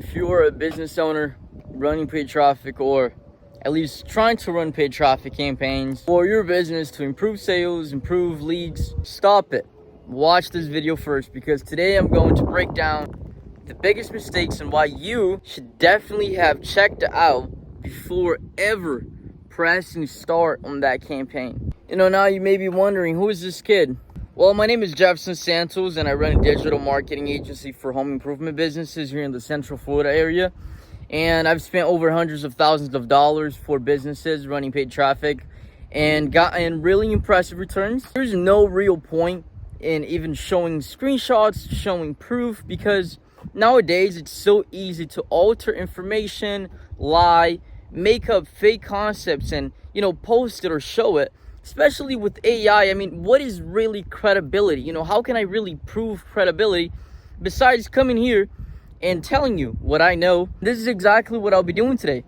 If you are a business owner running paid traffic, or at least trying to run paid traffic campaigns for your business to improve sales, improve leads, stop it. Watch this video first, because today I'm going to break down the biggest mistakes and why you should definitely have checked out before ever pressing start on that campaign. Now you may be wondering, who is this kid? Well, my name is Jefferson Santos, and I run a digital marketing agency for home improvement businesses here in the Central Florida area. And I've spent over hundreds of thousands of dollars for businesses running paid traffic and gotten really impressive returns. There's no real point in even showing screenshots, showing proof, because nowadays it's so easy to alter information, lie, make up fake concepts, and post it or show it. Especially with AI, I mean, what is really credibility? How can I really prove credibility besides coming here and telling you what I know? This is exactly what I'll be doing today.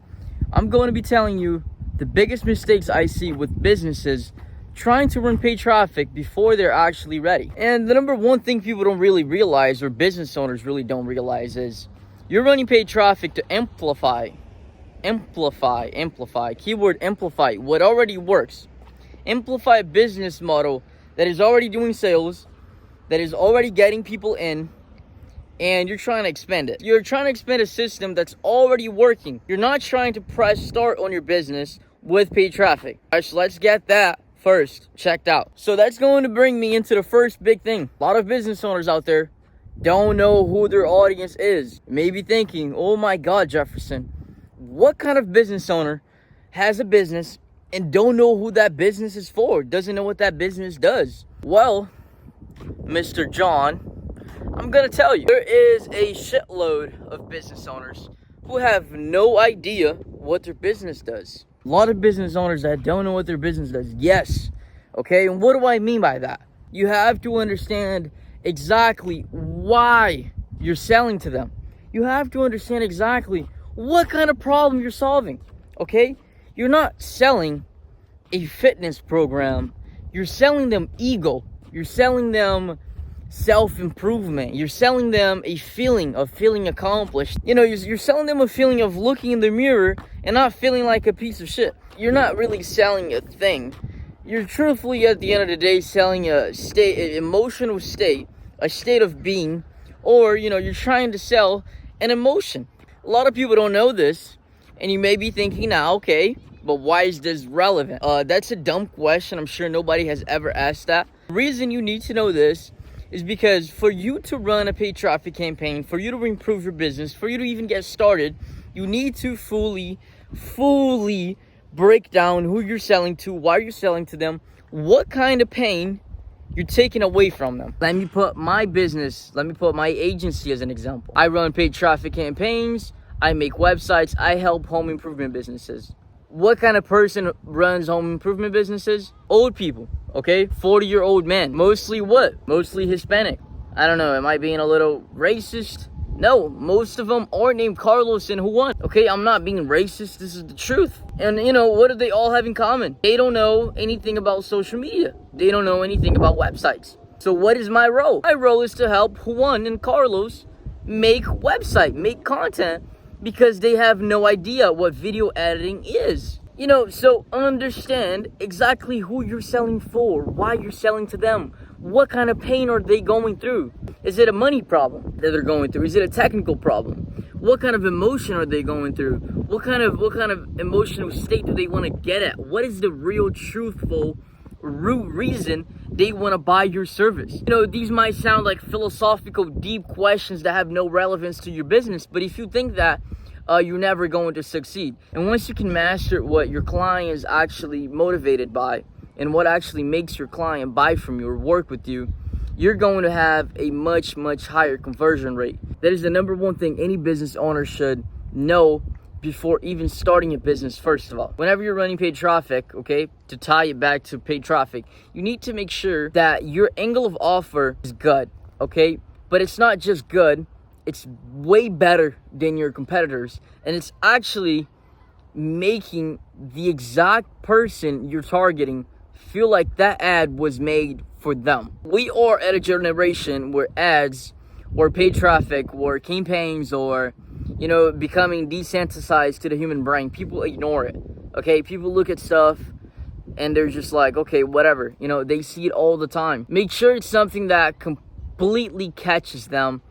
I'm going to be telling you the biggest mistakes I see with businesses trying to run paid traffic before they're actually ready. And the number one thing people don't really realize, or business owners really don't realize, is you're running paid traffic to amplify, keyword amplify, what already works. Amplify a business model that is already doing sales, that is already getting people in, and you're trying to expand it. You're trying to expand a system that's already working. You're not trying to press start on your business with paid traffic. All right, so let's get that first checked out. So that's going to bring me into the first big thing. A lot of business owners out there don't know who their audience is. You may be thinking, oh my God, Jefferson, what kind of business owner has a business and don't know who that business is for, doesn't know what that business does? Well, Mr. John, I'm gonna tell you, there is a shitload of business owners who have no idea what their business does. A lot of business owners that don't know what their business does. Yes, okay, and what do I mean by that? You have to understand exactly why you're selling to them. You have to understand exactly what kind of problem you're solving, okay? You're not selling a fitness program. You're selling them ego. You're selling them self-improvement. You're selling them a feeling of feeling accomplished. You're selling them a feeling of looking in the mirror and not feeling like a piece of shit. You're not really selling a thing. You're truthfully, at the end of the day, selling a state, an emotional state, a state of being, or, you're trying to sell an emotion. A lot of people don't know this, and you may be thinking now, okay, but why is this relevant? That's a dumb question. I'm sure nobody has ever asked that. The reason you need to know this is because for you to run a paid traffic campaign, for you to improve your business, for you to even get started, you need to fully break down who you're selling to, why you're selling to them, what kind of pain you're taking away from them. Let me put my agency as an example. I run paid traffic campaigns. I make websites. I help home improvement businesses. What kind of person runs home improvement businesses? Old people, okay? 40-year-old men. Mostly what? Mostly Hispanic. I don't know, am I being a little racist? No, most of them are named Carlos and Juan. Okay, I'm not being racist, this is the truth. And what do they all have in common? They don't know anything about social media. They don't know anything about websites. So what is my role? My role is to help Juan and Carlos make content, because they have no idea what video editing is. So understand exactly who you're selling for, why you're selling to them, what kind of pain are they going through. Is it a money problem that they're going through? Is it a technical problem? What kind of emotion are they going through? What kind of emotional state do they want to get at? What is the real truthful root reason they want to buy your service? These might sound like philosophical, deep questions that have no relevance to your business, but if you think that, you're never going to succeed. And once you can master what your client is actually motivated by and what actually makes your client buy from you or work with you, you're going to have a much higher conversion rate. That is the number one thing any business owner should know before even starting a business. First of all, whenever you're running paid traffic, okay, to tie it back to paid traffic, you need to make sure that your angle of offer is good, okay? But it's not just good, it's way better than your competitors, and it's actually making the exact person you're targeting feel like that ad was made for them. We are at a generation where ads or paid traffic or campaigns or you know, becoming desensitized to the human brain. People ignore it, okay? People look at stuff and they're just like, okay, whatever. You know, they see it all the time. Make sure it's something that completely catches them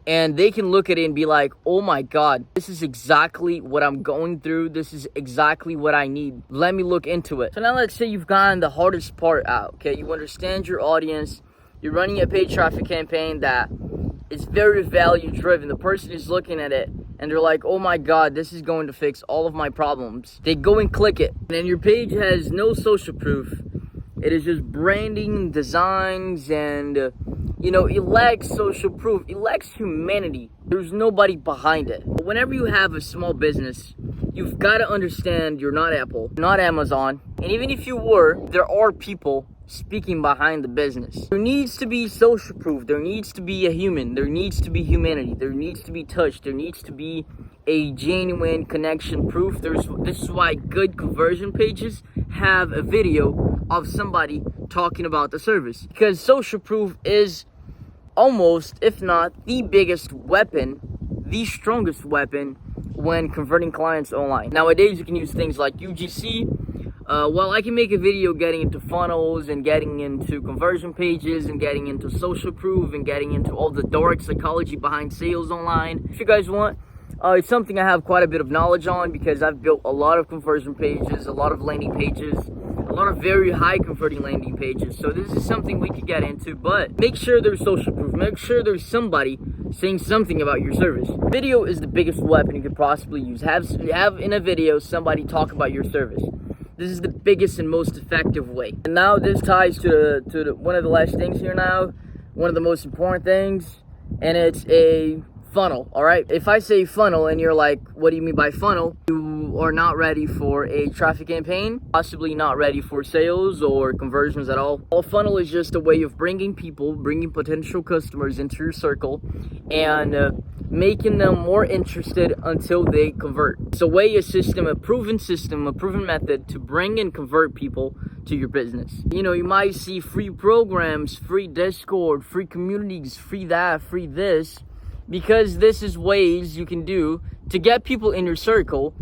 and they can look at it and be like, oh my God, this is exactly what I'm going through. This is exactly what I need. Let me look into it. So now let's say you've gotten the hardest part out, okay? You understand your audience. You're running a paid traffic campaign that is very value driven. The person is looking at it and they're like, oh my God, this is going to fix all of my problems. They go and click it. And your page has no social proof. It is just branding, designs, and you know, it lacks social proof. It lacks humanity. There's nobody behind it. But whenever you have a small business, you've got to understand you're not Apple, not Amazon. And even if you were, there are people speaking behind the business. There needs to be social proof. There needs to be a human. There needs to be humanity. There needs to be touch. There needs to be a genuine connection proof. This is why good conversion pages have a video of somebody talking about the service, because social proof is almost, if not the biggest weapon, the strongest weapon when converting clients online. Nowadays you can use things like UGC. Well, I can make a video getting into funnels and getting into conversion pages and getting into social proof and getting into all the dark psychology behind sales online. If you guys want, it's something I have quite a bit of knowledge on because I've built a lot of conversion pages, a lot of landing pages, a lot of very high converting landing pages. So this is something we could get into, but make sure there's social proof. Make sure there's somebody saying something about your service. Video is the biggest weapon you could possibly use. Have in a video somebody talk about your service. This is the biggest and most effective way. And now this ties to one of the last things here now, one of the most important things, and it's a funnel, all right? If I say funnel and you're like, what do you mean by funnel? You are not ready for a traffic campaign, possibly not ready for sales or conversions at all. A funnel is just a way of bringing potential customers into your circle and making them more interested until they convert. It's a way, a proven method to bring and convert people to your business. You know, you might see free programs, free Discord, free communities, free that, free this, because this is ways you can do to get people in your circle,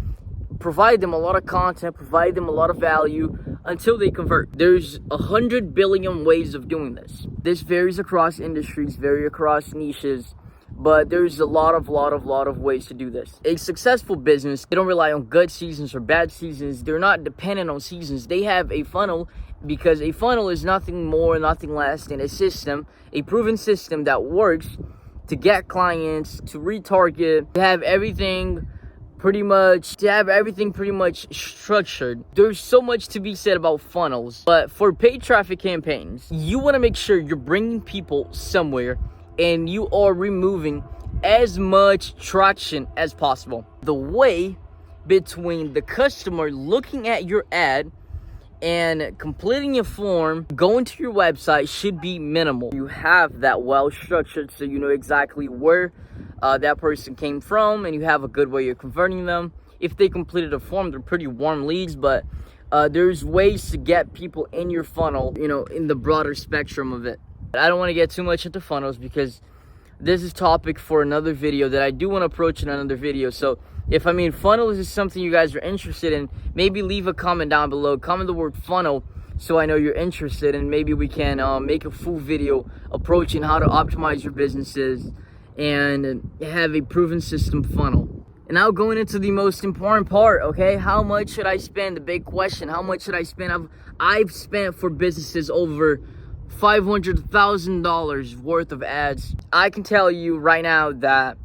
provide them a lot of content, provide them a lot of value until they convert. There's 100 billion ways of doing this. This varies across industries, varies across niches, but there's a lot of ways to do this. A successful business, they don't rely on good seasons or bad seasons. They're not dependent on seasons. They have a funnel because a funnel is nothing more, nothing less than a system, a proven system that works to get clients, to retarget, to have everything pretty much structured. There's so much to be said about funnels, but for paid traffic campaigns, you want to make sure you're bringing people somewhere and you are removing as much traction as possible. The way between the customer looking at your ad and completing a form, going to your website should be minimal. You have that well structured so you know exactly where that person came from and you have a good way of converting them. If they completed a form, they're pretty warm leads, but there's ways to get people in your funnel, you know, in the broader spectrum of it. I don't want to get too much into funnels because this is topic for another video that I do want to approach in another video. So if funnels is something you guys are interested in, maybe leave a comment down below. Comment the word funnel so I know you're interested, and maybe we can make a full video approaching how to optimize your businesses and have a proven system funnel. And now going into the most important part, okay? How much should I spend? The big question, how much should I spend? I've spent for businesses over $500,000 worth of ads. I can tell you right now that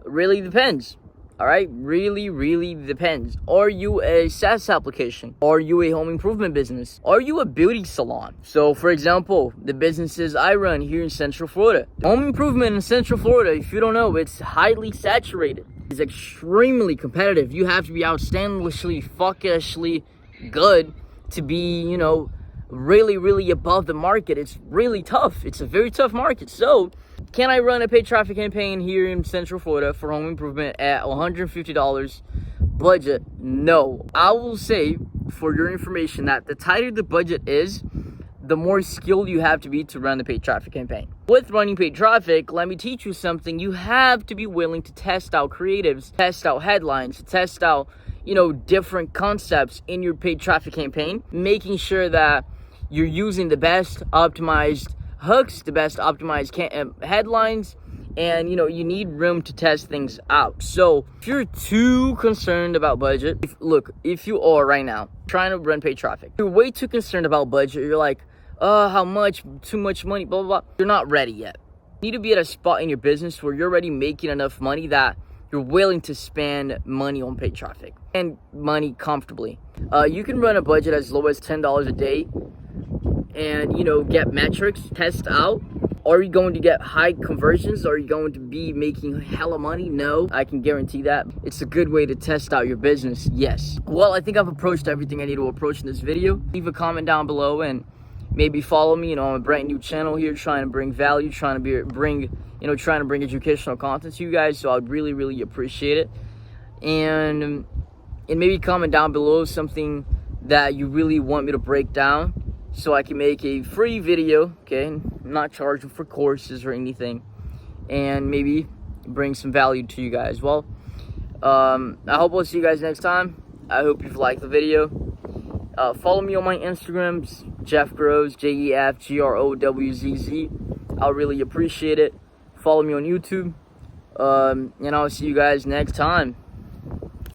really depends. All right, really depends. Are you a SaaS application? Are you a home improvement business? Are you a beauty salon? So for example, the businesses I run here in Central Florida, home improvement in Central Florida, if you don't know, it's highly saturated. It's extremely competitive. You have to be outstandingly fuckishly good to be, you know, really above the market. It's really tough. It's a very tough market. So can I run a paid traffic campaign here in Central Florida for home improvement at $150 budget? No. I will say, for your information, that the tighter the budget is, the more skilled you have to be to run the paid traffic campaign. With running paid traffic, let me teach you something. You have to be willing to test out creatives, test out headlines, test out, different concepts in your paid traffic campaign, making sure that you're using the best optimized hooks, the best optimized headlines, and you need room to test things out. So if you're too concerned about budget, if you are right now trying to run paid traffic, you're way too concerned about budget, you're like, how much, too much money, blah blah blah, you're not ready yet. You need to be at a spot in your business where you're already making enough money that you're willing to spend money on paid traffic and money comfortably. You can run a budget as low as $10 a day and get metrics, test out. Are you going to get high conversions? Are you going to be making hella money? No, I can guarantee that. It's a good way to test out your business, yes. Well, I think I've approached everything I need to approach in this video. Leave a comment down below and maybe follow me. I'm a brand new channel here trying to bring value, trying to bring educational content to you guys. So I'd really, really appreciate it. And maybe comment down below something that you really want me to break down, so I can make a free video, okay? I'm not charging for courses or anything, and maybe bring some value to you guys. Well, I hope I'll see you guys next time. I hope you've liked the video. Follow me on my Instagrams, Jeff Grows, JEFGROWZZ. I'll really appreciate it. Follow me on YouTube, and I'll see you guys next time.